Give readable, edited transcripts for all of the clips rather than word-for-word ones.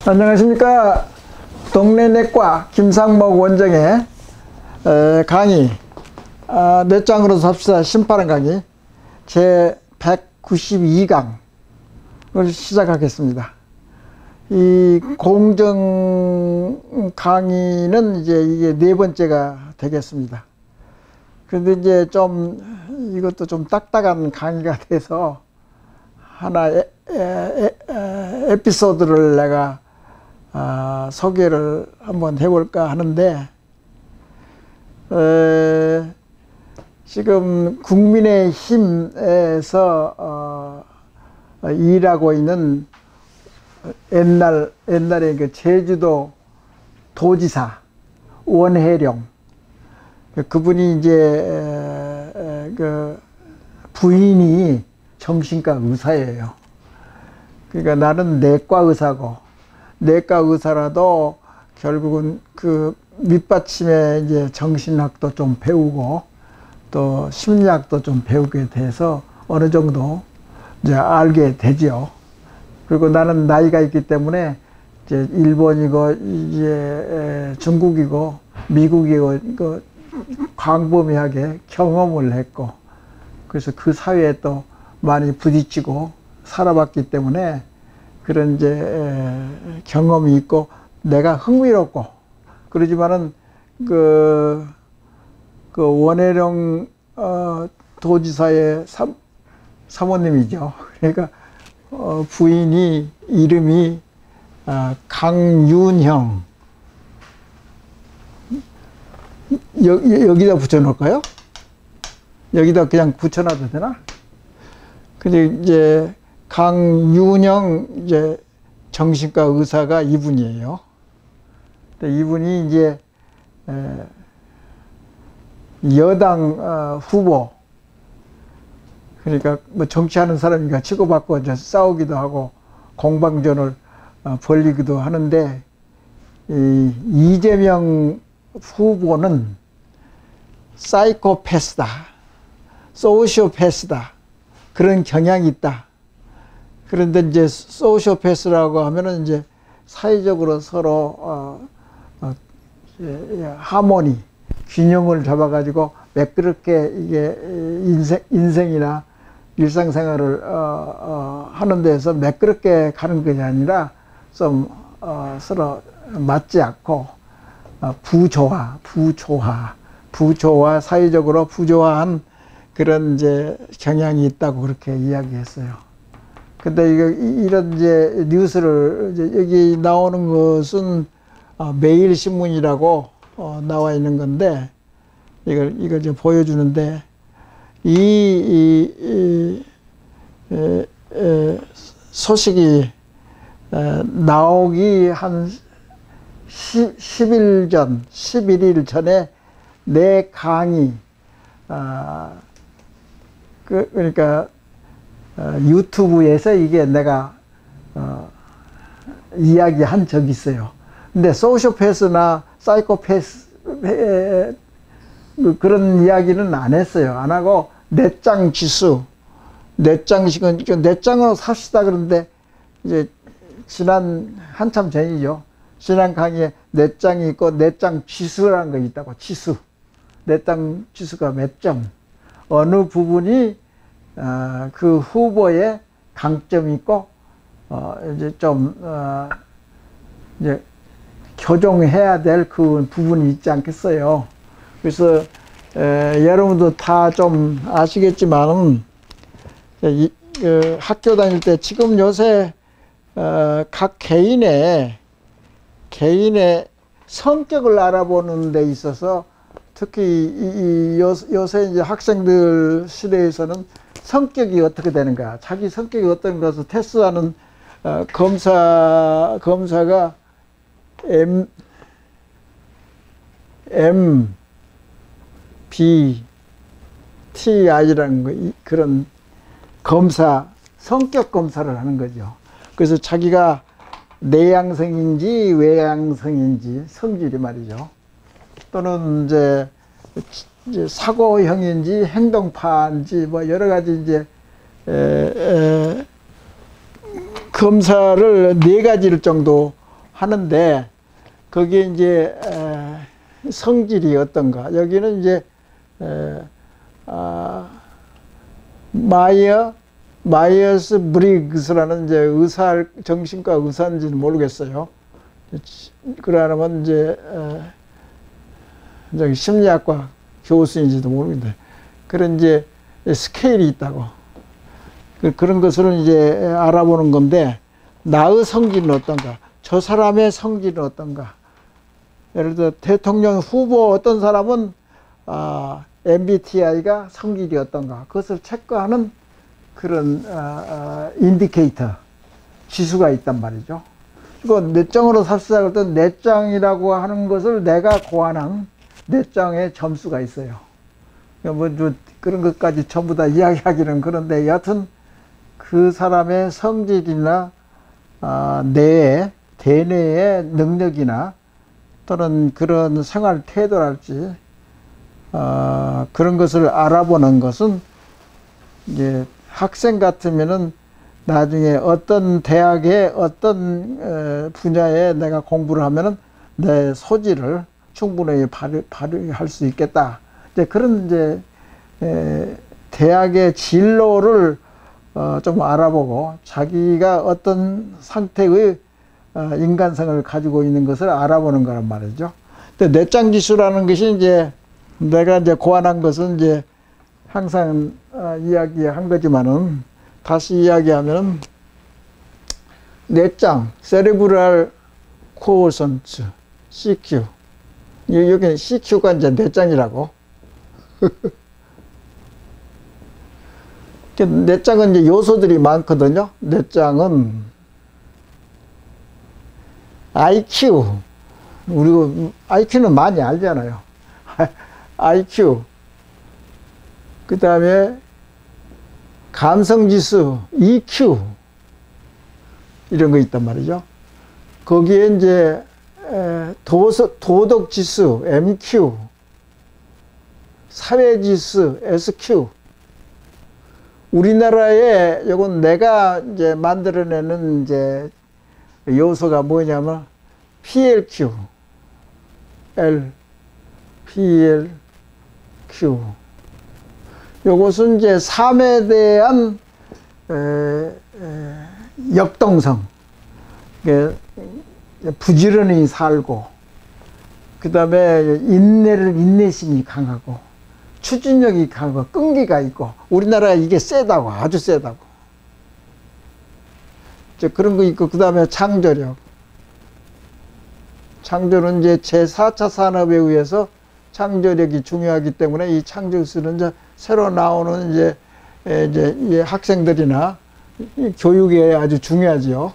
안녕하십니까. 동네내과 김상목 원장의 강의 넷장으로 삽시다 심파란 강의 제 192강을 시작하겠습니다. 이 공정 강의는 이제 이게 네 번째가 되겠습니다. 그런데 이제 이것도 좀 딱딱한 강의가 돼서 하나 에피소드를 내가 소개를 한번 해볼까 하는데, 지금 국민의힘에서 일하고 있는 옛날에 그 제주도 도지사 원혜룡, 그분이 이제 그 부인이 정신과 의사예요. 그러니까 나는 내과 의사고, 내과 의사라도 결국은 그 밑받침에 이제 정신학도 좀 배우고 또 심리학도 좀 배우게 돼서 어느 정도 이제 알게 되죠. 그리고 나는 나이가 있기 때문에 이제 일본이고 이제 중국이고 미국이고 그 광범위하게 경험을 했고, 그래서 그 사회에 또 많이 부딪히고 살아봤기 때문에 그런 이제 경험이 있고 내가 흥미롭고, 그러지만은 그 원혜룡 도지사의 사모님이죠. 그러니까 부인이 이름이 강윤형. 여기다 붙여놓을까요? 여기다 그냥 붙여놔도 되나? 근데 이제 강윤형 이제 정신과 의사가 이분이에요. 근데 이분이 이제 여당 후보, 그러니까 뭐 정치하는 사람이니까 치고받고 이제 싸우기도 하고 공방전을 벌이기도 하는데, 이 이재명 후보는 사이코패스다, 소시오패스다, 그런 경향이 있다. 그런데 이제 소시오패스라고 하면은 이제 사회적으로 서로 하모니, 균형을 잡아가지고 매끄럽게 이게 인생이나 일상생활을 하는 데서 매끄럽게 가는 것이 아니라 좀 서로 맞지 않고 부조화, 사회적으로 부조화한 그런 이제 경향이 있다고 그렇게 이야기했어요. 근데 이런 이제 뉴스를 이제 여기 나오는 것은 매일신문이라고 나와 있는 건데, 이걸 이제 보여주는데, 이 소식이 나오기 한 11일 전에 내 강의, 그러니까 유튜브에서 이게 내가 이야기한 적이 있어요. 근데 소시오패스나 사이코패스 그런 이야기는 안 했어요. 안 하고 내장 지수, 내장으로 삽시다. 그런데 이제 한참 전이죠. 지난 강의에 내장이 있고 내장 지수라는 거 있다고. 지수, 내장 지수가 몇 점, 어느 부분이 그 후보의 강점이 있고 이제 이제 교정해야 될 그 부분이 있지 않겠어요. 그래서 여러분도 다 좀 아시겠지만 학교 다닐 때 지금 요새 각 개인의 성격을 알아보는 데 있어서 특히 요새 이제 학생들 시대에서는 성격이 어떻게 되는가, 자기 성격이 어떤 것을 테스트하는 검사가 MBTI라는 그런 성격 검사를 하는 거죠. 그래서 자기가 내향성인지 외향성인지 성질이 말이죠. 또는 이제 사고형인지 행동파인지 뭐 여러 가지 이제 검사를 4가지를 정도 하는데 거기에 이제 성질이 어떤가. 여기는 이제 마이어스 브리그스라는 이제 정신과 의사인지는 모르겠어요. 그러면 이제 저기 심리학과 교수인지도 모르겠는데 그런 이제 스케일이 있다고. 그런 것을 이제 알아보는 건데, 나의 성질은 어떤가? 저 사람의 성질은 어떤가? 예를 들어 대통령 후보 어떤 사람은 MBTI가 성질이 어떤가? 그것을 체크하는 그런 인디케이터, 지수가 있단 말이죠. 이거 내장으로 삽시다. 그럴 때 내장이라고 하는 것을 내가 고안한 내장의 점수가 있어요. 뭐 그런 것까지 전부 다 이야기하기는 그런데, 여하튼 그 사람의 성질이나 대내의 능력이나 또는 그런 생활 태도랄지 그런 것을 알아보는 것은, 이제 학생 같으면은 나중에 어떤 대학의 어떤 분야에 내가 공부를 하면은 내 소질을 충분히 발휘할 수 있겠다. 이제 그런 이제 대학의 진로를 좀 알아보고 자기가 어떤 상태의 인간성을 가지고 있는 것을 알아보는 거란 말이죠. 근데 내장 지수라는 것이 이제 내가 이제 고안한 것은 이제 항상 이야기한 거지만은, 다시 이야기하면 내장, 세레브랄 코어선츠, CQ. 여기는 CQ가 이제 내장이라고. 내장은 이제 요소들이 많거든요. 내장은 IQ. 우리 IQ는 많이 알잖아요. IQ. 그 다음에 감성지수, EQ. 이런 거 있단 말이죠. 거기에 이제 도덕지수, MQ. 사회지수, SQ. 우리나라에 요건 내가 이제 만들어내는 이제 요소가 뭐냐면 PLQ, L, PLQ. 요것은 이제 삶에 대한 역동성, 부지런히 살고, 그 다음에 인내심이 강하고, 추진력이 강하고, 끈기가 있고. 우리나라가 이게 세다고, 아주 세다고. 그런 거 있고, 그 다음에 창조력. 창조는 이제 제4차 산업에 의해서 창조력이 중요하기 때문에, 이 창조술은 이제 새로 나오는 이제 학생들이나 교육에 아주 중요하죠.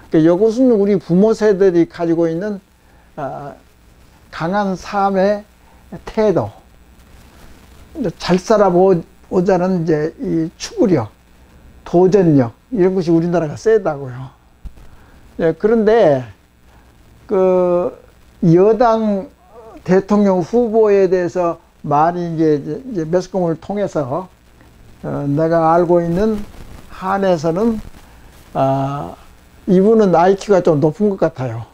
그러니까 이것은 우리 부모 세대들이 가지고 있는 강한 삶의 태도, 잘 살아보자는 이제 이 추구력, 도전력, 이런 것이 우리나라가 세다고요. 그런데 그 여당 대통령 후보에 대해서 많이 이제 매스컴을 통해서 내가 알고 있는 한에서는 이분은 IQ가 좀 높은 것 같아요.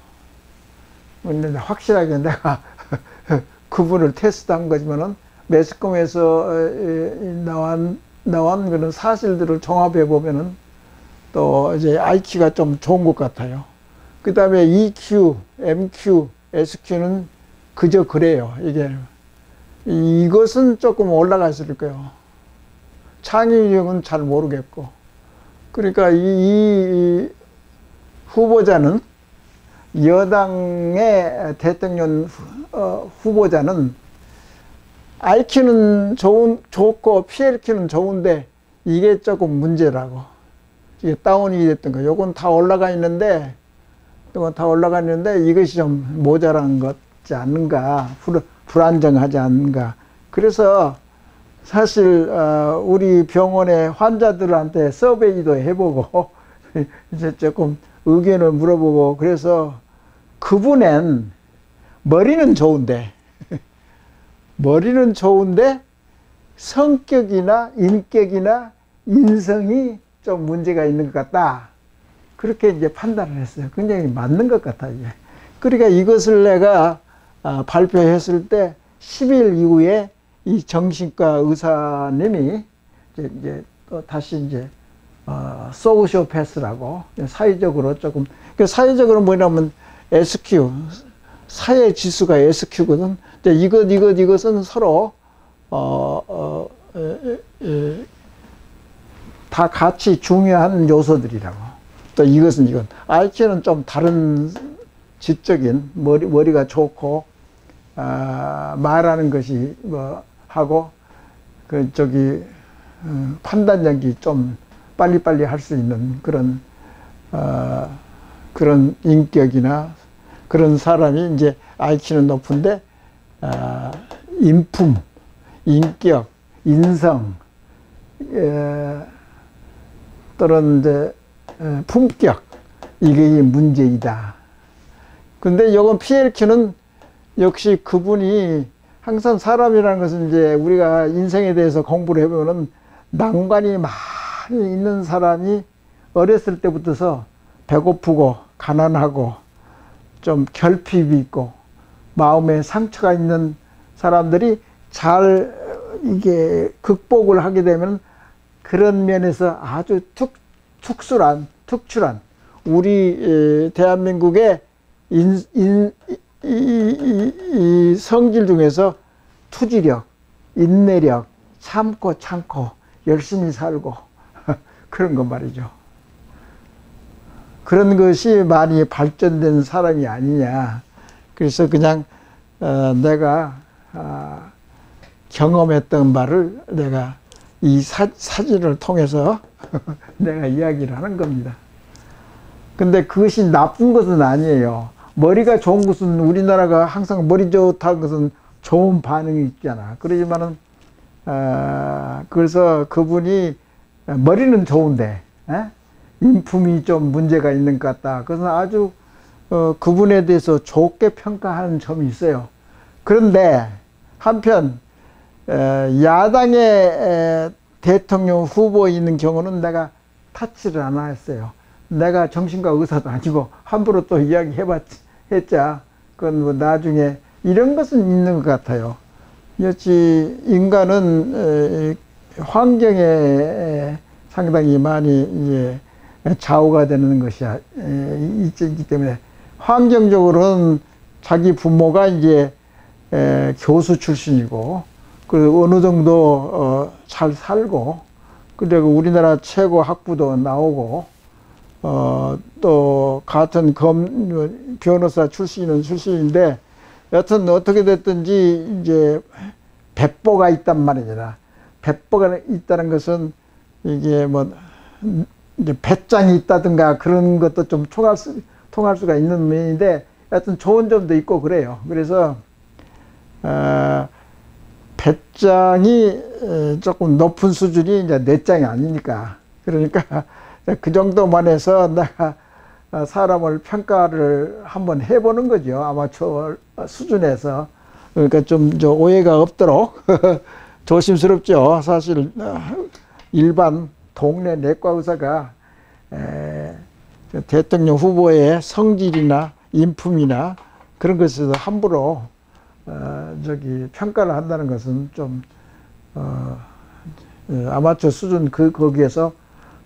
근데 확실하게 내가 그분을 테스트한 거지만은, 매스컴에서 나온 그런 사실들을 종합해 보면은 또 이제 IQ가 좀 좋은 것 같아요. 그 다음에 EQ, MQ, SQ는 그저 그래요. 이것은 조금 올라가 있을 거예요. 창의력은 잘 모르겠고. 그러니까 이 후보자는, 여당의 대통령 후보자는 IQ는 좋고 PLQ는 좋은데 이게 조금 문제라고. 이게 다운이 됐던 거. 요건 다 올라가 있는데, 이것이 좀 모자란 것지 않는가, 불안정하지 않는가. 그래서 사실 우리 병원의 환자들한테 서베이도 해보고 이제 조금 의견을 물어보고, 그래서 그분은 머리는 좋은데 성격이나 인격이나 인성이 좀 문제가 있는 것 같다. 그렇게 이제 판단을 했어요. 굉장히 맞는 것 같아요. 그러니까 이것을 내가 발표했을 때 10일 이후에 이 정신과 의사님이 이제 또 다시 이제 소시오패스라고 사회적으로 조금, 그 사회적으로 뭐냐면 SQ, 사회 지수가 SQ거든. 이것은 서로 다 같이 중요한 요소들이라고. 또 이건 IQ는 좀 다른 지적인 머리가 좋고 말하는 것이 뭐 하고 판단력이 좀 빨리빨리 할 수 있는 그런 인격이나 그런 사람이 이제 IQ는 높은데 인품, 인격, 인성, 또는 이제 품격, 이게 문제이다. 근데 이건 PLQ는 역시 그분이 항상 사람이라는 것은 이제 우리가 인생에 대해서 공부를 해보면은 난관이 많이 있는 사람이 어렸을 때부터서 배고프고 가난하고 좀 결핍이 있고 마음에 상처가 있는 사람들이 잘 이게 극복을 하게 되면 그런 면에서 아주 특출한 우리 대한민국의 이 성질 중에서 투지력, 인내력, 참고 열심히 살고 그런 것 말이죠. 그런 것이 많이 발전된 사람이 아니냐. 그래서 그냥 내가 경험했던 바를 내가 이 사진을 통해서 내가 이야기를 하는 겁니다. 근데 그것이 나쁜 것은 아니에요. 머리가 좋은 것은, 우리나라가 항상 머리 좋다는 것은 좋은 반응이 있잖아. 그러지만은 그래서 그분이 머리는 좋은데 인품이 좀 문제가 있는 것 같다. 그것은 아주 그분에 대해서 좋게 평가하는 점이 있어요. 그런데 한편 야당의 대통령 후보에 있는 경우는 내가 타치를 안 했어요. 내가 정신과 의사도 아니고 함부로 또 이야기했자 그건 뭐 나중에 이런 것은 있는 것 같아요. 역시 인간은 환경에 상당히 많이 이제 좌우가 되는 것이 있기 때문에 환경적으로는 자기 부모가 이제 교수 출신이고 그 어느 정도 잘 살고 그리고 우리나라 최고 학부도 나오고 또 같은 변호사 출신인데 여튼 어떻게 됐든지 이제 배포가 있단 말이잖아. 배포가 있다는 것은 이게 뭐 이제 배짱이 있다든가 그런 것도 좀 통할 수가 있는 면인데 여튼 좋은 점도 있고 그래요. 그래서 배짱이 조금 높은 수준이 이제 넷짱이 아니니까. 그러니까 그 정도만 해서 내가 사람을 평가를 한번 해보는 거죠. 아마추어 수준에서. 그러니까 좀 오해가 없도록 조심스럽죠. 사실 일반 동네 내과 의사가 대통령 후보의 성질이나 인품이나 그런 것에서 함부로 평가를 한다는 것은 좀 아마추어 수준 거기에서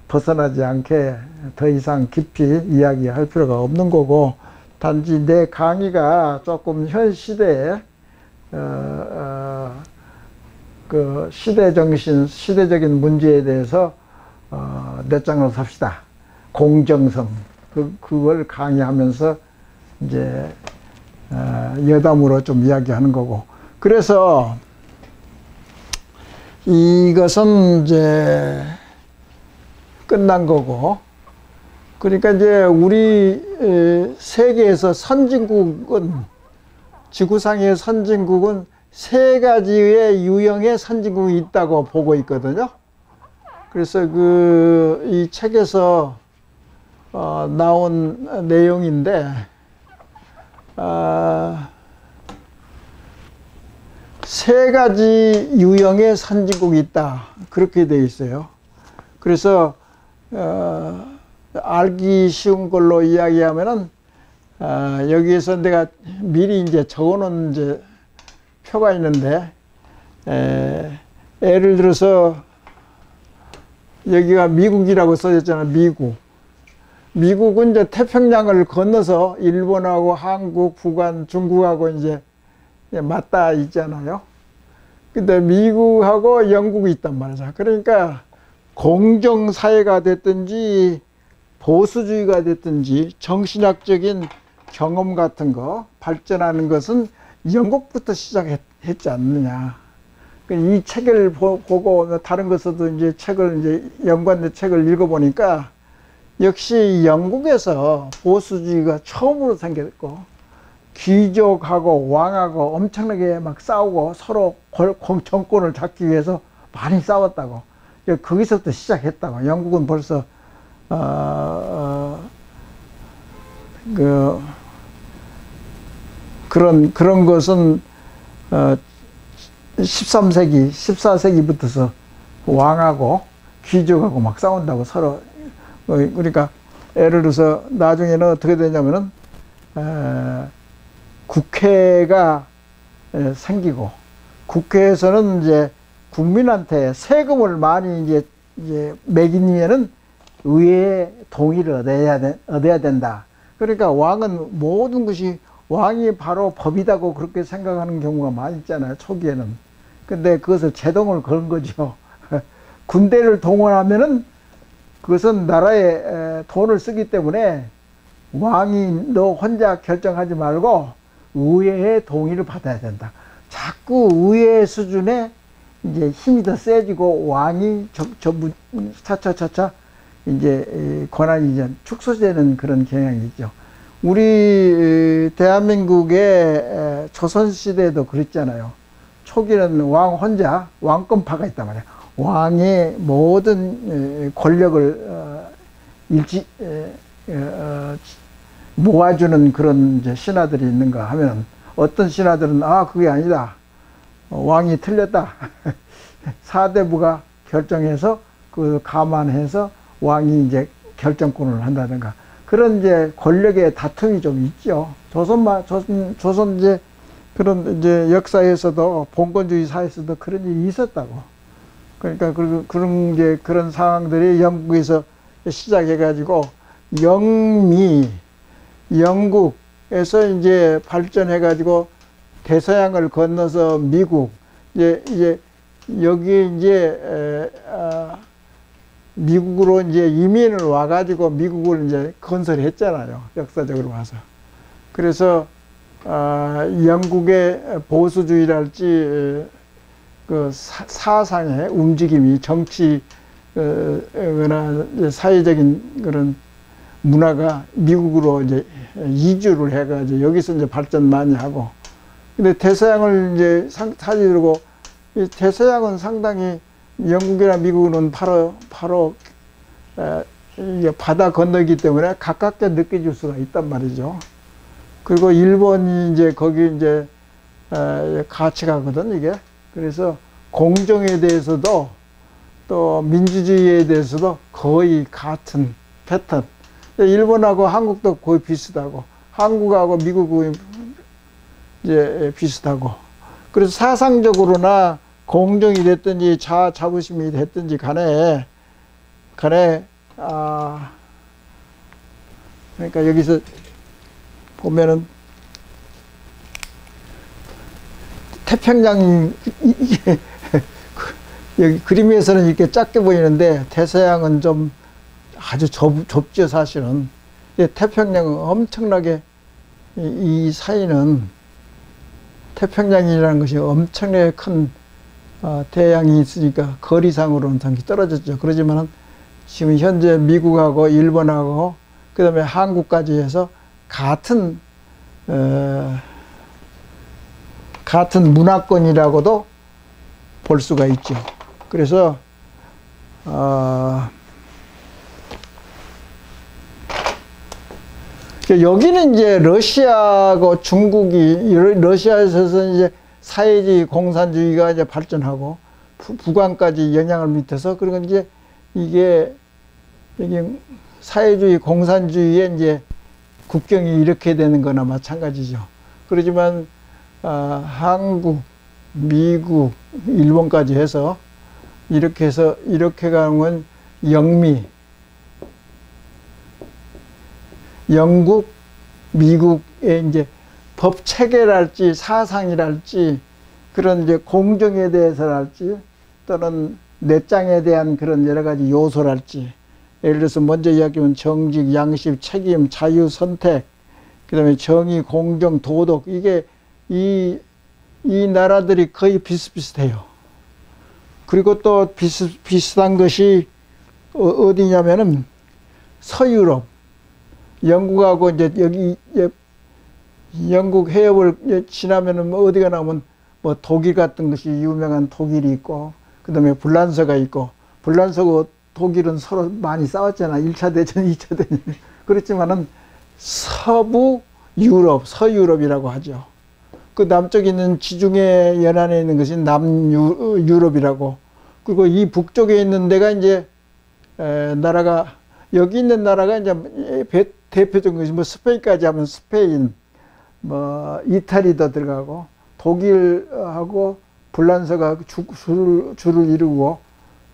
벗어나지 않게 더 이상 깊이 이야기할 필요가 없는 거고, 단지 내 강의가 조금 현 시대에 그 시대 정신, 시대적인 문제에 대해서 넷장으로 삽시다. 공정성 그걸 강의하면서 이제 여담으로 좀 이야기하는 거고. 그래서 이것은 이제 끝난 거고. 그러니까 이제 우리 세계에서 선진국은, 지구상의 선진국은 세 가지의 유형의 선진국이 있다고 보고 있거든요. 그래서 이 책에서 나온 내용인데, 세 가지 유형의 선진국이 있다. 그렇게 되어 있어요. 그래서 알기 쉬운 걸로 이야기하면은 여기에서 내가 미리 이제 적어놓은 이제 표가 있는데, 예를 들어서 여기가 미국이라고 써졌잖아. 미국은 이제 태평양을 건너서 일본하고 한국, 북한, 중국하고 이제 맞닿아 있잖아요. 근데 미국하고 영국이 있단 말이죠. 그러니까 공정사회가 됐든지 보수주의가 됐든지 정신학적인 경험 같은 거 발전하는 것은 영국부터 시작했지 않느냐. 이 책을 보고 다른 것에도 이제 책을 이제 연관된 책을 읽어보니까 역시 영국에서 보수주의가 처음으로 생겼고 귀족하고 왕하고 엄청나게 막 싸우고 서로 정권을 잡기 위해서 많이 싸웠다고. 거기서부터 시작했다고. 영국은 벌써 그런 것은 13세기, 14세기부터서 왕하고 귀족하고 막 싸운다고 서로. 그러니까 예를 들어서 나중에는 어떻게 되냐면은 국회가 생기고 국회에서는 이제 국민한테 세금을 많이 이제 매기면은 의회의 동의를 얻어야 된다. 그러니까 왕은 모든 것이 왕이 바로 법이다고 그렇게 생각하는 경우가 많이 있잖아요. 초기에는. 근데 그것을 제동을 건 거죠. 군대를 동원하면은 그것은 나라에 돈을 쓰기 때문에 왕이 너 혼자 결정하지 말고 의회의 동의를 받아야 된다. 자꾸 의회 수준에 이제 힘이 더 세지고 왕이 전부 차차차차 이제 권한이 이제 축소되는 그런 경향이 있죠. 우리 대한민국의 조선시대에도 그랬잖아요. 초기는 왕 혼자 왕권파가 있단 말이에요. 왕의 모든 권력을 모아주는 그런 이제 신하들이 있는가 하면 어떤 신하들은 그게 아니다. 왕이 틀렸다. 사대부가 결정해서 그 감안해서 왕이 이제 결정권을 한다든가 그런 이제 권력의 다툼이 좀 있죠. 조선 이제 그런 이제 역사에서도 봉건주의 사회에서도 그런 일이 있었다고. 그러니까 그런 상황들이 영국에서 시작해가지고 영국에서 이제 발전해가지고 대서양을 건너서 미국 이제 여기 이제 미국으로 이제 이민을 와가지고 미국을 이제 건설했잖아요. 역사적으로 와서. 그래서 영국의 보수주의랄지 그 사상의 움직임이 정치나 사회적인 그런 문화가 미국으로 이제 이주를 해가지고 여기서 이제 발전 많이 하고. 근데 대서양을 이제 사지르고 이 대서양은 상당히 영국이나 미국은 바로 이게 바다 건너기 때문에 가깝게 느껴질 수가 있단 말이죠. 그리고 일본이 이제 거기 이제 같이 가거든 이게. 그래서 공정에 대해서도 또 민주주의에 대해서도 거의 같은 패턴. 일본하고 한국도 거의 비슷하고 한국하고 미국은 이제 비슷하고. 그래서 사상적으로나 공정이 됐든지 자부심이 됐든지 간에 그러니까 여기서 보면은 태평양이 여기 그림에서는 이렇게 작게 보이는데 대서양은 좀 아주 좁죠 사실은. 태평양은 엄청나게 이 사이는 태평양이라는 것이 엄청나게 큰 대양이 있으니까 거리상으로는 상당히 떨어졌죠. 그러지만은 지금 현재 미국하고 일본하고 그 다음에 한국까지 해서 같은 문화권이라고도 볼 수가 있죠. 그래서 여기는 이제 러시아하고 중국이 러시아에서 이제 사회주의 공산주의가 이제 발전하고 북한까지 영향을 미쳐서 그리고 이제 이게 사회주의 공산주의의 이제 국경이 이렇게 되는 거나 마찬가지죠. 그렇지만 한국, 미국, 일본까지 해서 이렇게 가면 영미, 영국, 미국의 이제 법 체계랄지 사상이랄지 그런 이제 공정에 대해서랄지 또는 내장에 대한 그런 여러 가지 요소랄지, 예를 들어서 먼저 이야기하면 정직, 양심, 책임, 자유, 선택, 그 다음에 정의, 공정, 도덕, 이게 이 나라들이 거의 비슷비슷해요. 그리고 또 비슷한 것이 어디냐면은 서유럽, 영국하고 이제 여기 영국 해협을 지나면은 뭐 어디가 나오면 뭐 독일 같은 것이 유명한 독일이 있고, 그 다음에 불란서가 있고, 불란서고 독일은 서로 많이 싸웠잖아. 1차 대전, 2차 대전. 그렇지만은 서부 유럽, 서유럽이라고 하죠. 그 남쪽에 있는 지중해 연안에 있는 것이 남유럽이라고. 그리고 이 북쪽에 있는 데가 이제 나라가, 여기 있는 나라가 이제 대표적인 것이 뭐 스페인까지 하면 스페인, 뭐 이탈리도 들어가고, 독일하고 불란서가 줄을 이루고,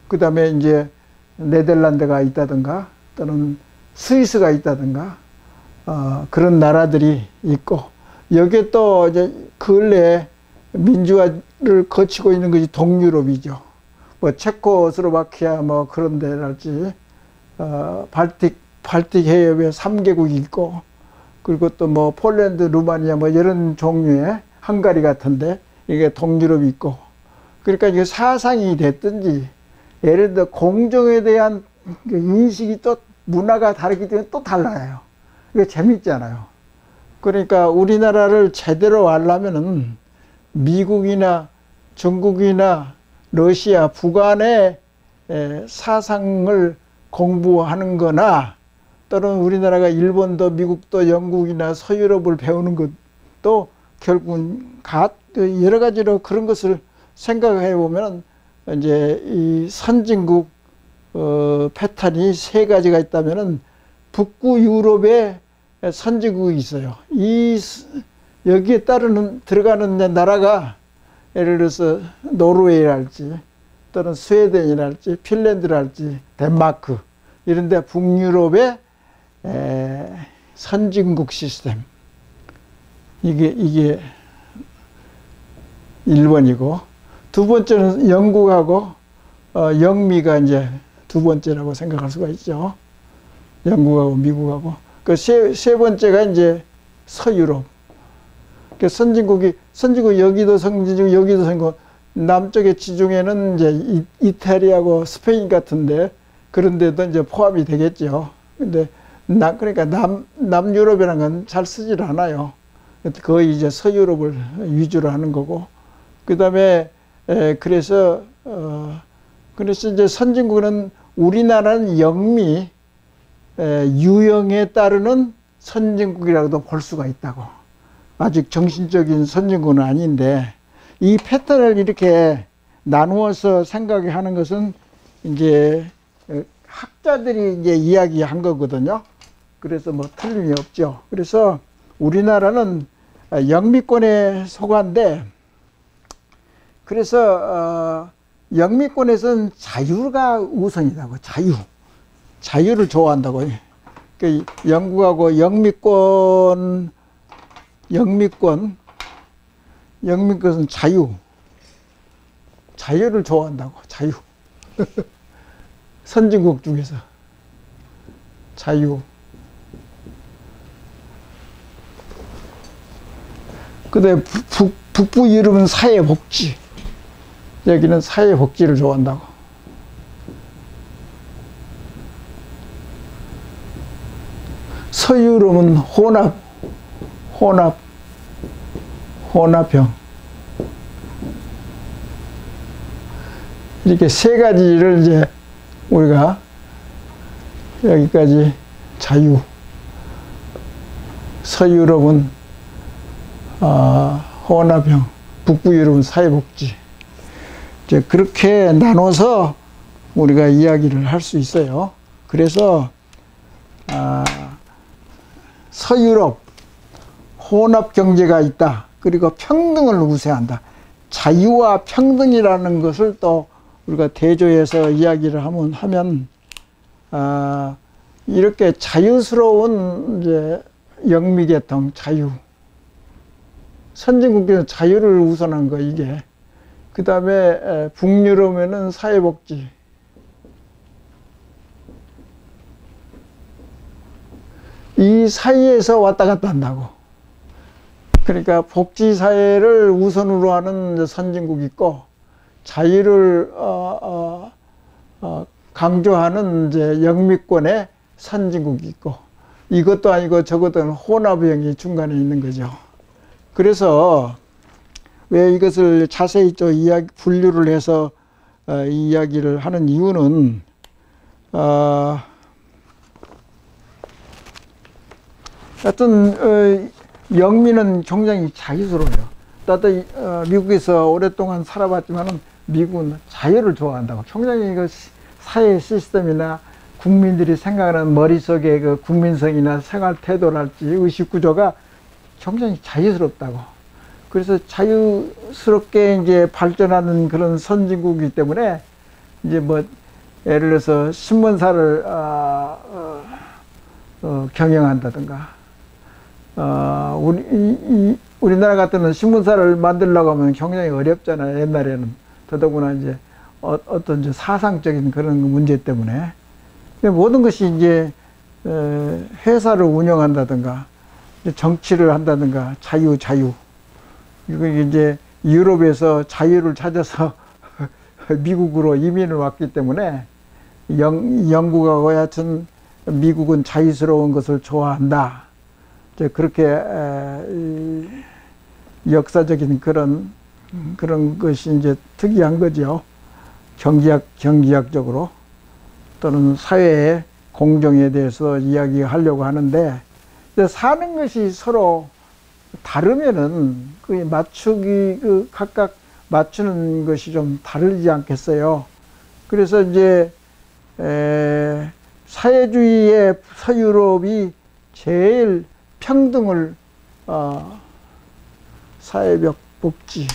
그 다음에 이제 네덜란드가 있다든가 또는 스위스가 있다든가 그런 나라들이 있고, 여기에 또 이제 근래에 민주화를 거치고 있는 것이 동유럽이죠. 뭐 체코스로바키아 뭐 그런 데랄지 발틱 해협에 3개국이 있고, 그리고 또 뭐 폴란드, 루마니아 뭐 이런 종류의 헝가리 같은데 이게 동유럽이 있고, 그러니까 이게 사상이 됐든지 예를 들어 공정에 대한 인식이 또 문화가 다르기 때문에 또 달라요. 이게 재밌잖아요. 그러니까 우리나라를 제대로 알려면은 미국이나 중국이나 러시아, 북한의 사상을 공부하는 거나, 또는 우리나라가 일본도 미국도 영국이나 서유럽을 배우는 것도 결국은 여러 가지로 그런 것을 생각해 보면 이제 이 선진국 패턴이 세 가지가 있다면은 북구 유럽에 선진국이 있어요. 여기에 들어가는 나라가 예를 들어서 노르웨이랄지 또는 스웨덴이랄지 핀란드랄지 덴마크 이런 데 북유럽의 선진국 시스템, 이게 1번이고, 두 번째는 영국하고 영미가 이제 두 번째라고 생각할 수가 있죠. 영국하고 미국하고. 그 세 번째가 이제 서유럽. 그 선진국 여기도 선진국, 여기도 선진국. 남쪽의 지중해는 이제 이태리하고 스페인 같은데 그런 데도 이제 포함이 되겠죠. 근데 그러니까 남유럽이라는 건 잘 쓰질 않아요. 거의 이제 서유럽을 위주로 하는 거고. 그 다음에 그래서 이제 선진국은 우리나라는 영미 유형에 따르는 선진국이라고도 볼 수가 있다고. 아직 정신적인 선진국은 아닌데, 이 패턴을 이렇게 나누어서 생각하는 것은 이제 학자들이 이제 이야기한 거거든요. 그래서 뭐 틀림이 없죠. 그래서 우리나라는 영미권에 속한데, 그래서 영미권에서는 자유가 우선이라고. 자유를 좋아한다고. 그 영국하고 영미권은 자유를 좋아한다고. 자유. 선진국 중에서 자유. 근데 북부 유럽은 사회복지. 여기는 사회복지를 좋아한다고. 서유럽은 혼합형. 이렇게 세 가지를 이제 우리가 여기까지 자유. 서유럽은 혼합형, 북부 유럽은 사회복지. 이제 그렇게 나눠서 우리가 이야기를 할 수 있어요. 그래서 서유럽 혼합 경제가 있다. 그리고 평등을 우세한다. 자유와 평등이라는 것을 또 우리가 대조해서 이야기를 하면 이렇게 자유스러운 이제 영미계통 자유, 선진국에서 자유를 우선한 거 이게. 그 다음에 북유럽에는 사회복지, 이 사이에서 왔다 갔다 한다고. 그러니까 복지사회를 우선으로 하는 선진국이 있고, 자유를 강조하는 이제 영미권의 선진국이 있고, 이것도 아니고 저것도 아니고 혼합형이 중간에 있는 거죠. 그래서 왜 이것을 자세히 또 분류를 해서 이야기를 하는 이유는 하여튼 영미는 굉장히 자유스러워요. 나도 미국에서 오랫동안 살아봤지만은 미국은 자유를 좋아한다고. 굉장히 그 사회 시스템이나 국민들이 생각하는 머릿속에 그 국민성이나 생활 태도랄지 의식 구조가 굉장히 자유스럽다고. 그래서 자유스럽게 이제 발전하는 그런 선진국이기 때문에 이제 뭐 예를 들어서 신문사를 경영한다든가, 우리나라 같은 신문사를 만들려고 하면 굉장히 어렵잖아요. 옛날에는. 더더구나 이제 어떤 이제 사상적인 그런 문제 때문에. 모든 것이 이제 회사를 운영한다든가, 정치를 한다든가, 자유. 이거 이제 유럽에서 자유를 찾아서 미국으로 이민을 왔기 때문에 영국하고 하여튼 미국은 자유스러운 것을 좋아한다. 이제 그렇게 역사적인 그런 것이 이제 특이한 거죠. 경제학적으로 또는 사회의 공정에 대해서 이야기하려고 하는데, 사는 것이 서로 다르면은 그 각각 맞추는 것이 좀 다르지 않겠어요. 그래서 이제 사회주의의 서유럽이 제일 평등을 사회적 복지,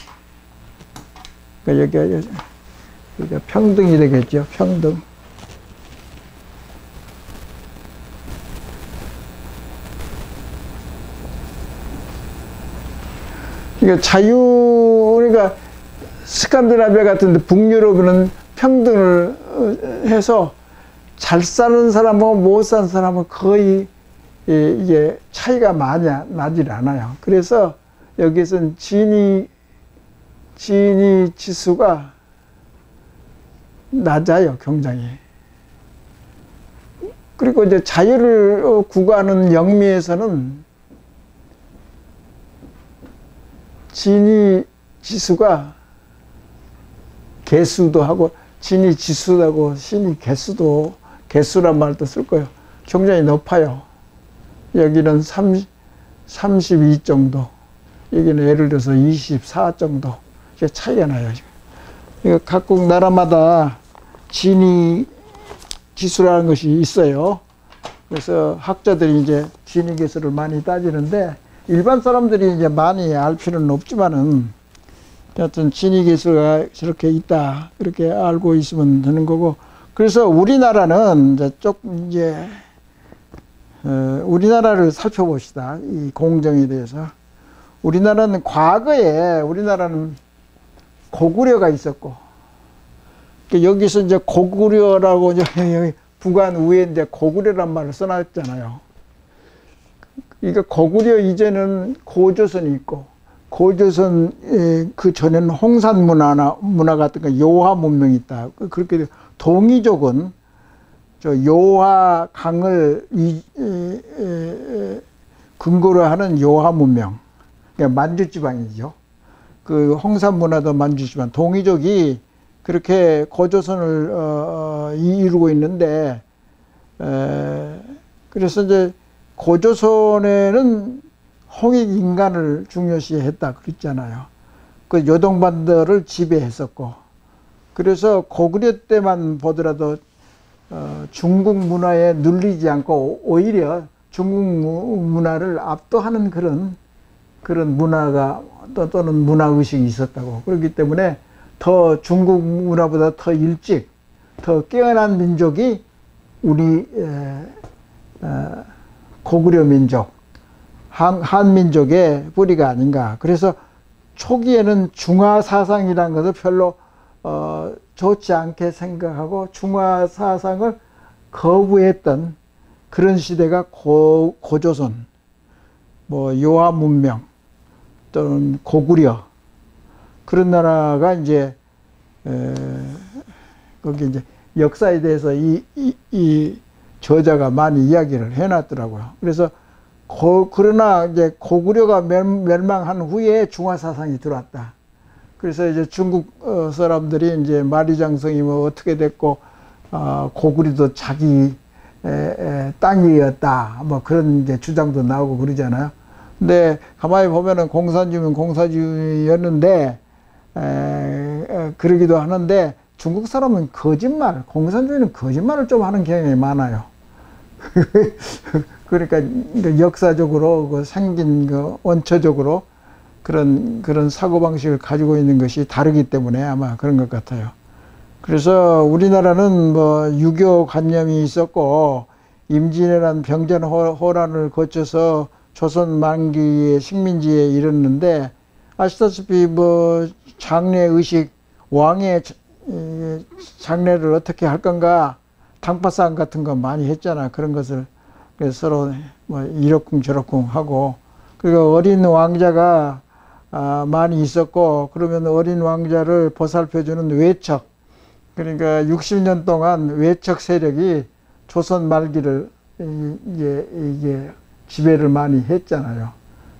그러니까 여기가 평등이 되겠죠. 평등. 그러니까 그러니까 스칸디나비아 같은 데 북유럽은 평등을 해서 잘 사는 사람하고 못 사는 사람은 거의 이게 차이가 많이 나질 않아요. 그래서 여기서는 지니 지수가 낮아요, 굉장히. 그리고 이제 자유를 구가하는 영미에서는 지니 지수가 개수도 하고, 지니 지수도 하고, 지니 개수란 말도 쓸 거예요. 굉장히 높아요. 여기는 32 정도, 여기는 예를 들어서 24 정도. 이게 차이가 나요. 그러니까 각국 나라마다 지니 지수라는 것이 있어요. 그래서 학자들이 이제 지니 개수를 많이 따지는데, 일반 사람들이 이제 많이 알 필요는 없지만은, 하여튼 지니 개수가 저렇게 있다, 그렇게 알고 있으면 되는 거고. 그래서 우리나라는 이제 우리나라를 살펴봅시다. 이 공정에 대해서. 우리나라는 과거에 고구려가 있었고, 여기서 이제 고구려라고 이제 북한 위에 이제 고구려란 말을 써놨잖아요. 그러니까 고구려 이제는 고조선이 있고, 고조선 그 전에는 홍산 문화 같은 거, 요하 문명이 있다. 그렇게 동이족은 저 요하 강을 근거로 하는 요하 문명, 그러니까 만주 지방이죠. 그 홍산 문화도 만주 지방, 동이족이 그렇게 고조선을 이루고 있는데, 그래서 이제 고조선에는 홍익 인간을 중요시했다 그랬잖아요. 그 요동반도를 지배했었고, 그래서 고구려 때만 보더라도 중국 문화에 눌리지 않고 오히려 중국 문화를 압도하는 그런 문화가 또는 문화의식이 있었다고. 그렇기 때문에 더 중국 문화보다 더 일찍 더 깨어난 민족이 우리 고구려 민족, 한민족의 뿌리가 아닌가. 그래서 초기에는 중화 사상이라는 것을 별로 좋지 않게 생각하고 중화 사상을 거부했던 그런 시대가 고조선, 뭐 요하 문명 또는 고구려, 그런 나라가 이제 거기 이제 역사에 대해서 이 저자가 많이 이야기를 해놨더라고요. 그래서 그러나 이제 고구려가 멸망한 후에 중화 사상이 들어왔다. 그래서 이제 중국 사람들이 이제 만리장성이 뭐 어떻게 됐고 고구려도 자기 땅이었다, 뭐 그런 이제 주장도 나오고 그러잖아요. 근데 가만히 보면은 공산주의는 공산주의였는데 그러기도 하는데 중국 사람은 공산주의는 거짓말을 좀 하는 경향이 많아요. 그러니까 역사적으로 생긴 원초적으로 그런 사고방식을 가지고 있는 것이 다르기 때문에 아마 그런 것 같아요. 그래서 우리나라는 뭐 유교 관념이 있었고 임진왜란 병전호란을 거쳐서 조선 만기의 식민지에 이르렀는데 아시다시피 뭐 장례의식, 왕의 장례를 어떻게 할 건가 당파싸움 같은 거 많이 했잖아. 그런 것을 서로 뭐 이러쿵 저러쿵 하고, 그리고 어린 왕자가 많이 있었고, 그러면 어린 왕자를 보살펴주는 외척, 그러니까 60년 동안 외척 세력이 조선 말기를 이게 지배를 많이 했잖아요.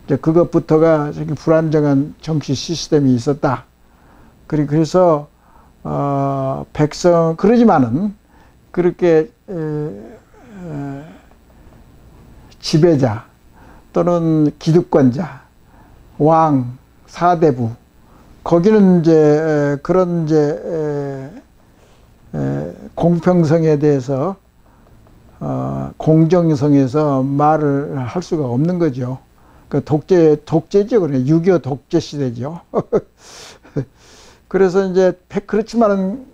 이제 그것부터가 불안정한 정치 시스템이 있었다. 그래서 그러지만은 그렇게 지배자 또는 기득권자, 왕, 사대부, 거기는 이제 그런 공평성에 대해서 공정성에서 말을 할 수가 없는 거죠. 그 독재죠. 그래. 6.25 독재 시대죠. 그래서 이제 그렇지만은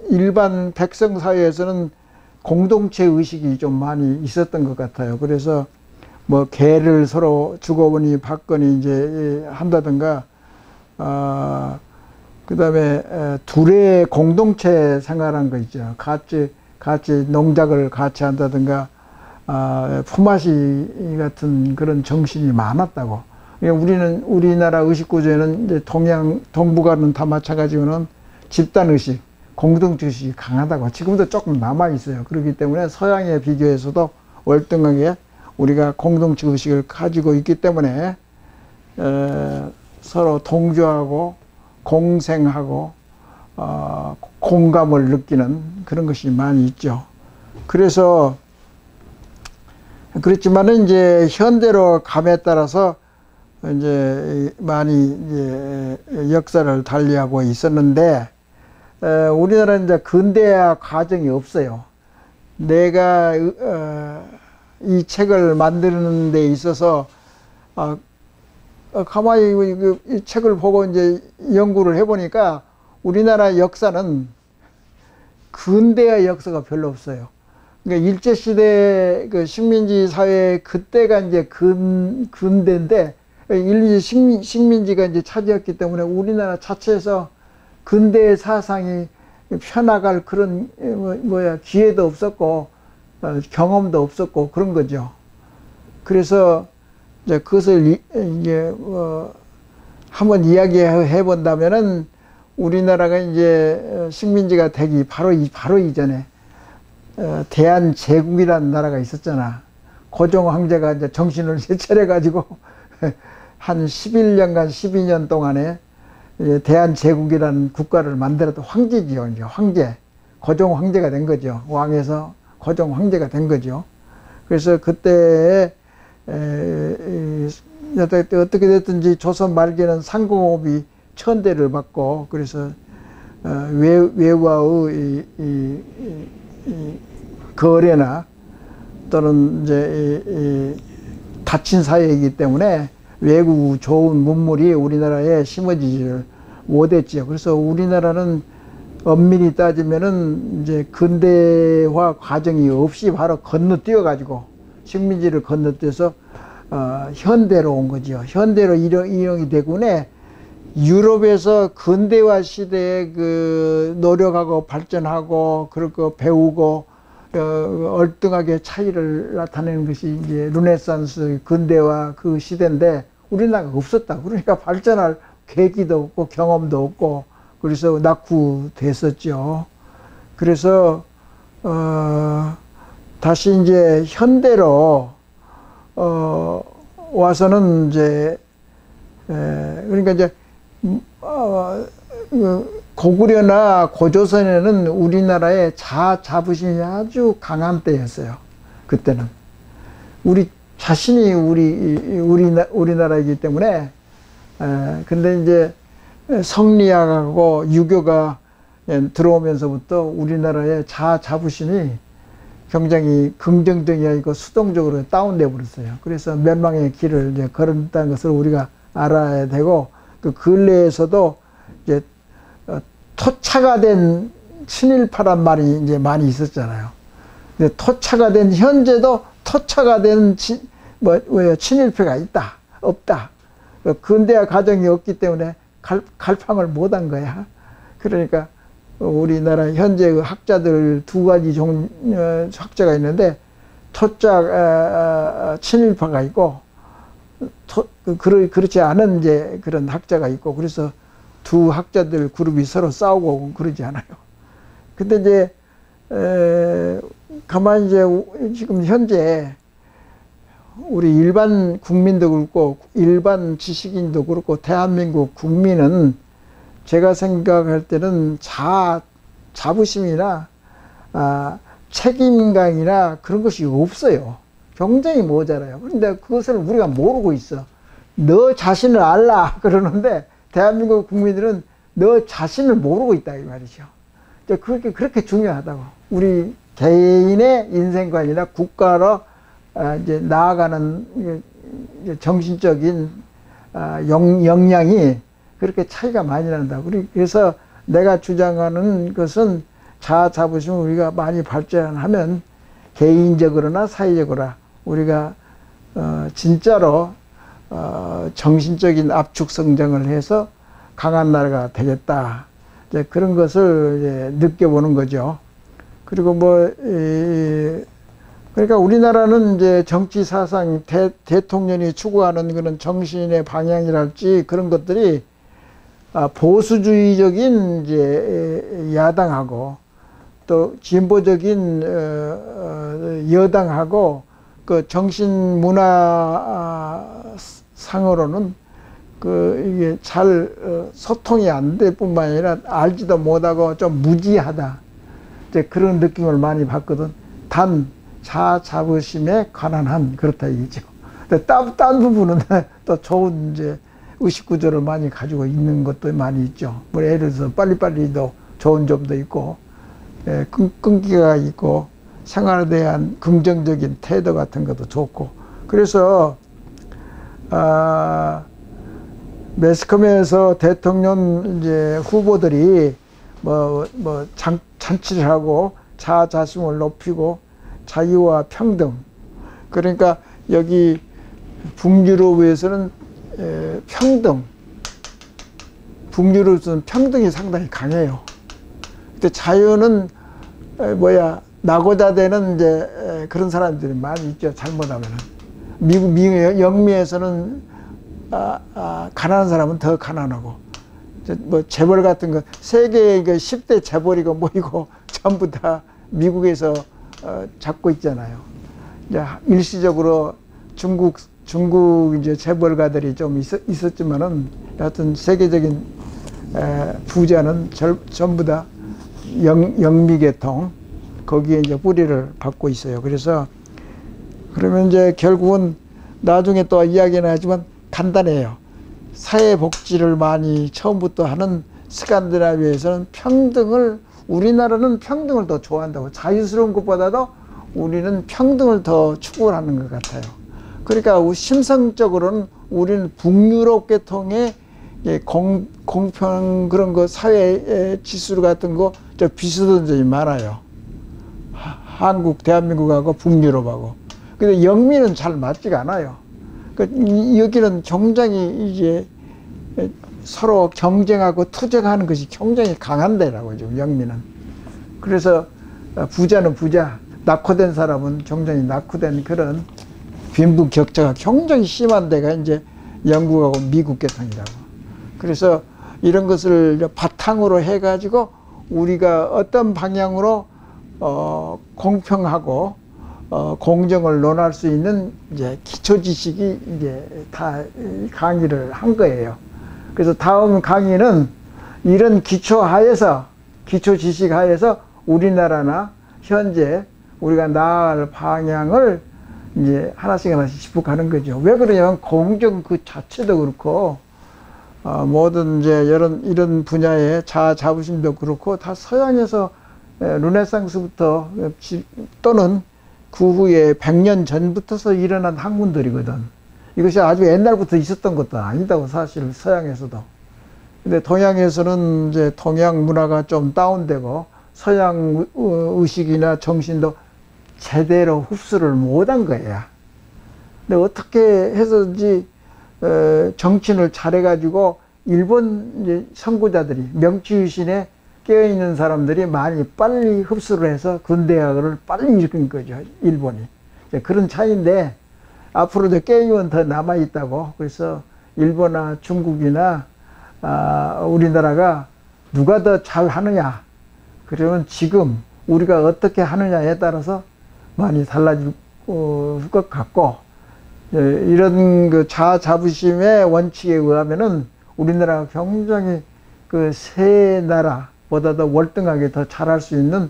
일반 백성 사회에서는 공동체 의식이 좀 많이 있었던 것 같아요. 그래서 뭐 개를 서로 주거니 받거니 이제 한다든가, 그 다음에 둘의 공동체 생활한 거 있죠. 같이 농작을 같이 한다든가, 품앗이 같은 그런 정신이 많았다고. 우리나라 의식 구조에는 이제 동북아는 다 마찬가지로는 집단 의식, 공동체 의식이 강하다고. 지금도 조금 남아 있어요. 그렇기 때문에 서양에 비교해서도 월등하게 우리가 공동체 의식을 가지고 있기 때문에 서로 동조하고 공생하고 공감을 느끼는 그런 것이 많이 있죠. 그렇지만은 이제 현대로 감에 따라서 이제 많이 이제 역사를 달리하고 있었는데, 우리나라는 이제 근대화 과정이 없어요. 내가 이 책을 만드는 데 있어서 가만히 이 책을 보고 이제 연구를 해보니까 우리나라 역사는 근대화 역사가 별로 없어요. 그러니까 일제시대 그 식민지 사회 그때가 이제 근대인데, 식민지가 이제 차지했기 때문에 우리나라 자체에서 근대 사상이 펴나갈 그런 기회도 없었고 경험도 없었고 그런 거죠. 그래서 이제 그것을 이제 한번 이야기해 본다면은 우리나라가 이제 식민지가 되기 바로 이전에 대한제국이라는 나라가 있었잖아. 고종 황제가 이제 정신을 차려 가지고 한 11년간 12년 동안에 대한제국이라는 국가를 만들었던 황제지요. 이제 황제, 고종 황제가 된 거죠. 왕에서 고종 황제가 된 거죠. 그래서 그때 어떻게 됐든지 조선 말기에는 상공업이 천대를 받고, 그래서 외와의 거래나 또는 이제 닫힌 사회이기 때문에 외국 좋은 문물이 우리나라에 심어지지를 못했지요. 그래서 우리나라는 엄밀히 따지면은 이제 근대화 과정이 없이 바로 건너뛰어 가지고 식민지를 건너뛰어서 현대로 온 거죠. 현대로 이용이 되군에 유럽에서 근대화 시대에 그 노력하고 발전하고 그렇고 배우고 얼등하게 차이를 나타내는 것이 이제 르네상스 근대화 그 시대인데 우리나라가 없었다. 그러니까 발전할 계기도 없고 경험도 없고 그래서 낙후됐었죠. 그래서 다시 이제 현대로 와서는 이제 그러니까 이제 고구려나 고조선에는 우리나라의 자부심이 아주 강한 때였어요. 그때는 우리 자신이 우리나라이기 때문에 근데 이제 성리학하고 유교가 들어오면서부터 우리나라의 자부심이 굉장히 긍정적이 아니고 수동적으로 다운돼 버렸어요. 그래서 멸망의 길을 이제 걸었다는 것을 우리가 알아야 되고 그 근래에서도 이제 토착화 된 친일파란 말이 이제 많이 있었잖아요. 근데 토착화 된 현재도 토착화 된 친일파가 있다, 없다. 근대화 과정이 없기 때문에 갈팡을 못한 거야. 그러니까 우리나라 현재 학자들 두 가지 학자가 있는데 토착 친일파가 있고 그렇지 않은 이제 그런 학자가 있고 그래서 두 학자들 그룹이 서로 싸우고 그러지 않아요. 근데 이제 가만히 이제 지금 현재 우리 일반 국민도 그렇고 일반 지식인도 그렇고 대한민국 국민은 제가 생각할 때는 자부심이나 책임감이나 그런 것이 없어요. 굉장히 모자라요. 그런데 그것을 우리가 모르고 있어. 너 자신을 알라 그러는데 대한민국 국민들은 너 자신을 모르고 있다 이 말이죠. 그렇게 중요하다고. 우리 개인의 인생관이나 국가로 이제 나아가는 정신적인 역량이 그렇게 차이가 많이 난다고. 그래서 내가 주장하는 것은 자부심을 우리가 많이 발전하면 개인적으로나 사회적으로 우리가 진짜로 정신적인 압축 성장을 해서 강한 나라가 되겠다. 이제 그런 것을 이제 느껴보는 거죠. 그리고 그러니까 우리나라는 이제 정치 사상 대통령이 추구하는 그런 정신의 방향이랄지 그런 것들이 보수주의적인 이제 야당하고 또 진보적인 여당하고 그 정신 문화 상으로는 이게 잘 소통이 안 될 뿐만 아니라 알지도 못하고 좀 무지하다. 이제 그런 느낌을 많이 받거든. 단 자부심에 관한 한 그렇다 이거죠. 근데 딴 부분은 또 좋은 이제 의식 구조를 많이 가지고 있는 것도 많이 있죠. 뭐 예를 들어서 빨리빨리도 좋은 점도 있고, 끈기가 있고, 생활에 대한 긍정적인 태도 같은 것도 좋고. 그래서 매스컴에서 대통령 이제 후보들이 잔치를 하고 자존심을 높이고 자유와 평등. 그러니까 여기 북유럽에서는 평등. 북유럽에서는 평등이 상당히 강해요. 근데 자유는 나고자 되는 이제 그런 사람들이 많이 있죠. 잘못하면은. 미국 영미에서는 가난한 사람은 더 가난하고 재벌 같은 거 세계의 10대 재벌이고 뭐이고 전부 다 미국에서 잡고 있잖아요. 이제 일시적으로 중국 이제 재벌가들이 좀 있었지만은 하여튼 세계적인 부자는 전부 다 영미계통 거기에 이제 뿌리를 받고 있어요. 그래서 그러면 이제 결국은 나중에 또 이야기는 하지만 간단해요. 사회복지를 많이 처음부터 하는 스칸디나비아에서는 우리나라는 평등을 더 좋아한다고. 자유스러운 것보다도 우리는 평등을 더 추구하는 것 같아요. 그러니까 심성적으로는 우리는 북유럽 계통의 공평 그런 거 사회 지수 같은 거 저 비슷한 점이 많아요. 한국, 대한민국하고 북유럽하고. 근데 영미는 잘 맞지가 않아요. 여기는 굉장히 이제 서로 경쟁하고 투쟁하는 것이 굉장히 강한 데라고 좀 영미는. 그래서 부자는 부자, 낙후된 사람은 굉장히 낙후된 그런 빈부 격차가 굉장히 심한 데가 이제 영국하고 미국 계통이라고. 그래서 이런 것을 바탕으로 해가지고 우리가 어떤 방향으로 공평하고 공정을 논할 수 있는 이제 기초 지식이 이제 다 강의를 한 거예요. 그래서 다음 강의는 이런 기초 하에서 기초 지식 하에서 우리나라나 현재 우리가 나아갈 방향을 이제 하나씩 짚어가는 거죠. 왜 그러냐면 공정 그 자체도 그렇고 모든 이제 이런 분야의 자부심도 그렇고 다 서양에서 르네상스부터 또는 그 후에 100년 전부터서 일어난 학문들이거든. 이것이 아주 옛날부터 있었던 것도 아니다고 사실 서양에서도. 근데 동양에서는 이제 동양 문화가 좀 다운되고 서양 의식이나 정신도 제대로 흡수를 못한 거야. 근데 어떻게 해서든지 정치를 잘해가지고 일본 이제 선구자들이 명치유신에 깨어있는 사람들이 많이 빨리 흡수를 해서 근대학을 빨리 일으킨 거죠. 일본이. 그런 차이인데 앞으로도 깨이면 더 남아있다고. 그래서 일본이나 중국이나 우리나라가 누가 더 잘하느냐. 그러면 지금 우리가 어떻게 하느냐에 따라서 많이 달라질 것 같고 이런 그 자부심의 원칙에 의하면은 우리나라가 굉장히 그 세 나라보다 더 월등하게 더 잘할 수 있는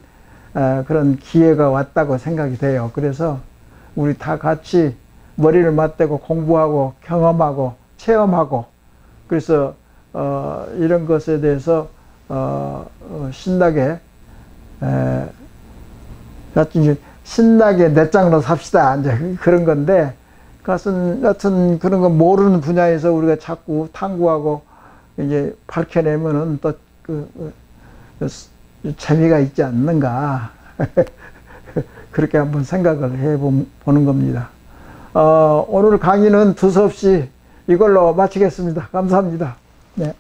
그런 기회가 왔다고 생각이 돼요. 그래서 우리 다 같이 머리를 맞대고 공부하고 경험하고 체험하고 그래서 이런 것에 대해서 신나게 신나게 내 짱으로 삽시다 이제 그런 건데 여튼 그런 거 모르는 분야에서 우리가 자꾸 탐구하고 이제 밝혀내면은 또 재미가 있지 않는가 그렇게 한번 생각을 해보는 겁니다. 오늘 강의는 두서없이 이걸로 마치겠습니다. 감사합니다. 네.